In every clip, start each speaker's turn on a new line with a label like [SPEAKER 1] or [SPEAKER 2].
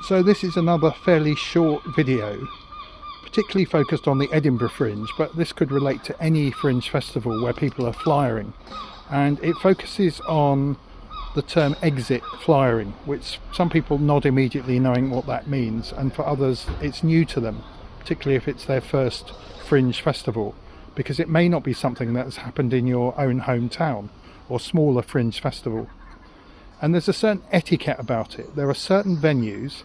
[SPEAKER 1] So this is another fairly short video, particularly focused on the Edinburgh Fringe, but this could relate to any Fringe festival where people are flyering, and it focuses on the term exit flyering, which some people nod immediately knowing what that means, and for others it's new to them, particularly if it's their first Fringe festival, because it may not be something that's happened in your own hometown or smaller Fringe festival. And there's a certain etiquette about it. There are certain venues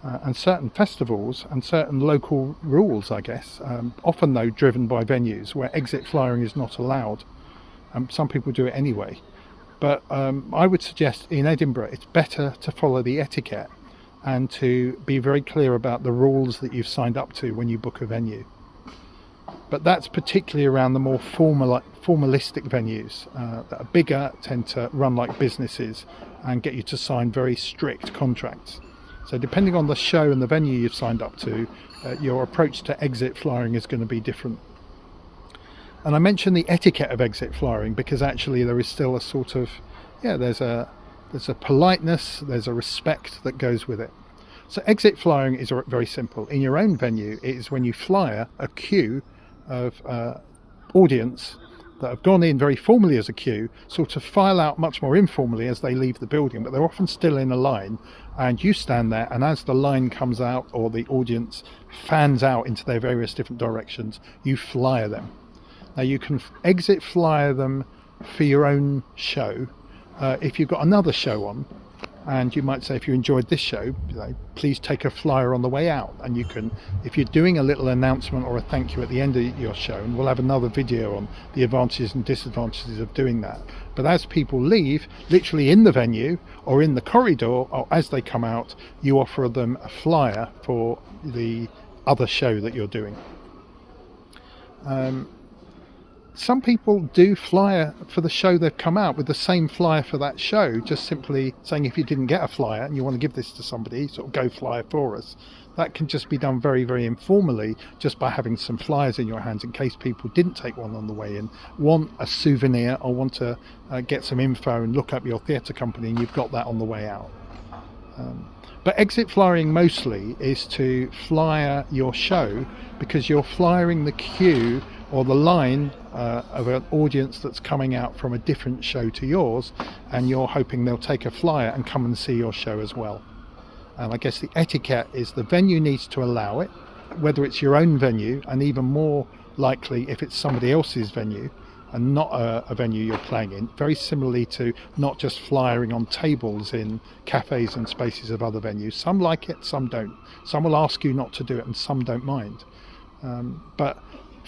[SPEAKER 1] and certain festivals and certain local rules, I guess, often though driven by venues, where exit flyering is not allowed. Some people do it anyway, but I would suggest in Edinburgh it's better to follow the etiquette and to be very clear about the rules that you've signed up to when you book a venue. But that's particularly around the more formalistic venues that are bigger, tend to run like businesses and get you to sign very strict contracts. So depending on the show and the venue you've signed up to, your approach to exit flyering is going to be different. And I mention the etiquette of exit flyering because actually there is still a sort of, there's a politeness, there's a respect that goes with it. So exit flyering is very simple. In your own venue, it is when you flyer a queue of audience that have gone in very formally as a queue, sort of file out much more informally as they leave the building, but they're often still in a line, and you stand there, and as the line comes out or the audience fans out into their various different directions, you flyer them. Now you can exit flyer them for your own show. If you've got another show on, and you might say, if you enjoyed this show, please take a flyer on the way out. And you can, if you're doing a little announcement or a thank you at the end of your show, and we'll have another video on the advantages and disadvantages of doing that. But as people leave, literally in the venue or in the corridor, or as they come out, you offer them a flyer for the other show that you're doing. Some people do flyer for the show they've come out with the same flyer for that show, just simply saying, if you didn't get a flyer and you want to give this to somebody, sort of go flyer for us. That can just be done very, very informally, just by having some flyers in your hands in case people didn't take one on the way in, want a souvenir or want to get some info and look up your theatre company, and you've got that on the way out. But exit flyering mostly is to flyer your show because you're flyering the queue or the line of an audience that's coming out from a different show to yours, and you're hoping they'll take a flyer and come and see your show as well. And I guess the etiquette is the venue needs to allow it, whether it's your own venue, and even more likely if it's somebody else's venue and not a venue you're playing in, very similarly to not just flyering on tables in cafes and spaces of other venues. Some like it, some don't. Some will ask you not to do it and some don't mind. But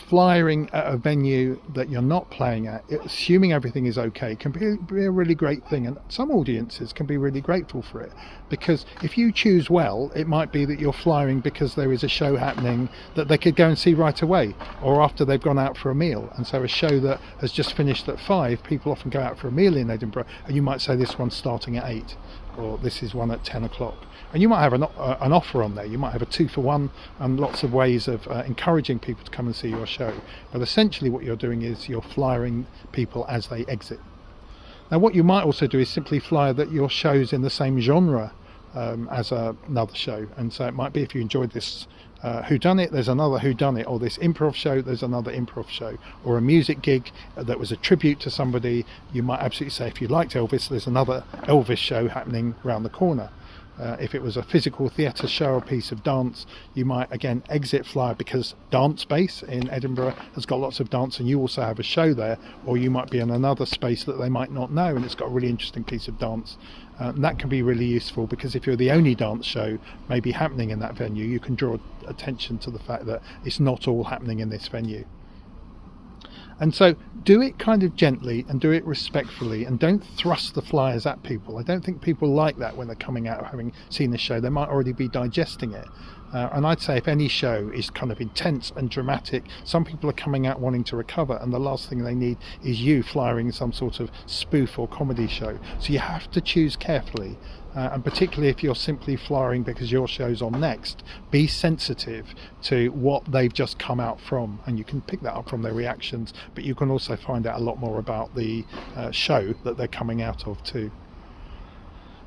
[SPEAKER 1] flyering at a venue that you're not playing at, assuming everything is okay, can be a really great thing, and some audiences can be really grateful for it, because if you choose well, it might be that you're flying because there is a show happening that they could go and see right away, or after they've gone out for a meal. And so a show that has just finished at 5, people often go out for a meal in Edinburgh, and you might say this one's starting at 8, or this is one at 10 o'clock. And you might have an offer on there. You might have a 2-for-1 and lots of ways of encouraging people to come and see your show. But essentially what you're doing is you're flyering people as they exit. Now what you might also do is simply flyer that your show's in the same genre as another show. And so it might be, if you enjoyed this whodunit, there's another whodunit, or this improv show, there's another improv show, or a music gig that was a tribute to somebody. You might absolutely say, if you liked Elvis, there's another Elvis show happening around the corner. If it was a physical theatre show or piece of dance, you might again exit flyer because Dance Space in Edinburgh has got lots of dance and you also have a show there, or you might be in another space that they might not know and it's got a really interesting piece of dance. And that can be really useful because if you're the only dance show maybe happening in that venue, you can draw attention to the fact that it's not all happening in this venue. And so do it kind of gently and do it respectfully, and don't thrust the flyers at people. I don't think people like that when they're coming out having seen the show. They might already be digesting it. And I'd say if any show is kind of intense and dramatic, some people are coming out wanting to recover, and the last thing they need is you flyering some sort of spoof or comedy show. So you have to choose carefully, and particularly if you're simply flyering because your show's on next, be sensitive to what they've just come out from, and you can pick that up from their reactions, but you can also find out a lot more about the show that they're coming out of too.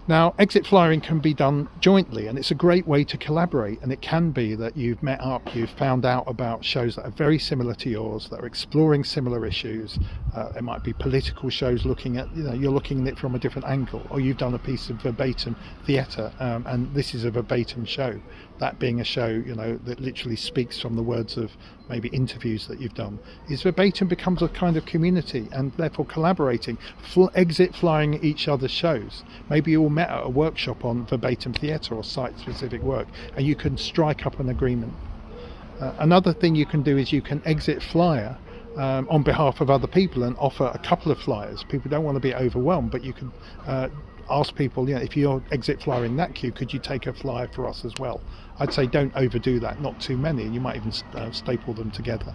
[SPEAKER 1] Now, exit flyering can be done jointly, and it's a great way to collaborate. And it can be that you've met up, you've found out about shows that are very similar to yours, that are exploring similar issues. It might be political shows looking at, you're looking at it from a different angle, or you've done a piece of verbatim theatre, and this is a verbatim show. That being a show, that literally speaks from the words of maybe interviews that you've done, is verbatim becomes a kind of community, and therefore collaborating, exit flying each other's shows. Maybe you all met at a workshop on verbatim theatre or site-specific work, and you can strike up an agreement. Another thing you can do is you can exit flyer on behalf of other people and offer a couple of flyers. People don't want to be overwhelmed, but you can ask people, if you're exit flyering that queue, could you take a flyer for us as well? I'd say don't overdo that, not too many, and you might even staple them together.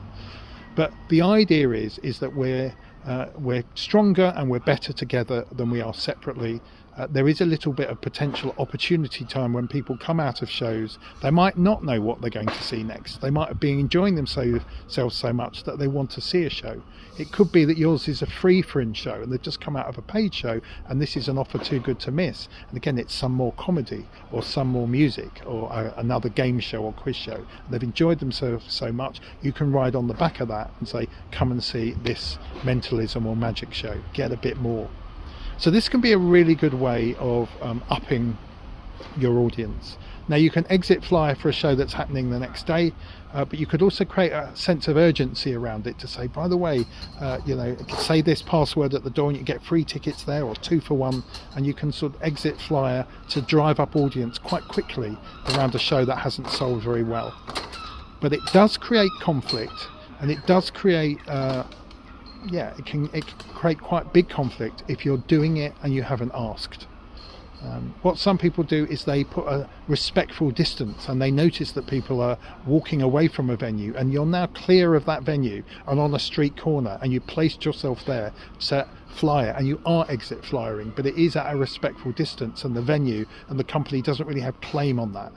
[SPEAKER 1] But the idea is that we're stronger and we're better together than we are separately. There is a little bit of potential opportunity time when people come out of shows. They might not know what they're going to see next. They might have been enjoying themselves so much that they want to see a show. It could be that yours is a free fringe show and they've just come out of a paid show, and this is an offer too good to miss. And again, it's some more comedy or some more music or another game show or quiz show. They've enjoyed themselves so much, you can ride on the back of that and say, come and see this mentalism or magic show, get a bit more. So this can be a really good way of upping your audience. Now, you can exit flyer for a show that's happening the next day, but you could also create a sense of urgency around it to say, by the way, say this password at the door and you get free tickets there, or 2 for 1, and you can sort of exit flyer to drive up audience quite quickly around a show that hasn't sold very well. But it does create conflict, and it does create it can create quite big conflict if you're doing it and you haven't asked. What some people do is they put a respectful distance, and they notice that people are walking away from a venue, and you're now clear of that venue and on a street corner, and you placed yourself there to flyer, and you are exit flyering, but it is at a respectful distance, and the venue and the company doesn't really have claim on that.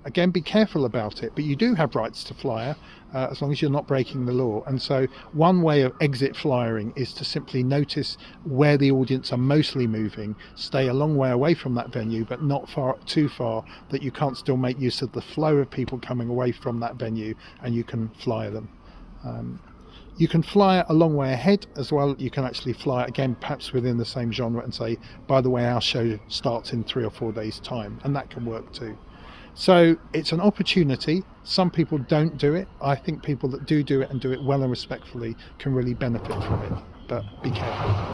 [SPEAKER 1] Again, be careful about it, but you do have rights to flyer as long as you're not breaking the law. And so one way of exit flyering is to simply notice where the audience are mostly moving, stay a long way away from that venue, but not too far that you can't still make use of the flow of people coming away from that venue, and you can flyer them. You can fly a long way ahead as well. You can actually fly again, perhaps within the same genre, and say, by the way, our show starts in 3 or 4 days' time, and that can work too. So it's an opportunity. Some people don't do it. I think people that do it and do it well and respectfully can really benefit from it, but be careful.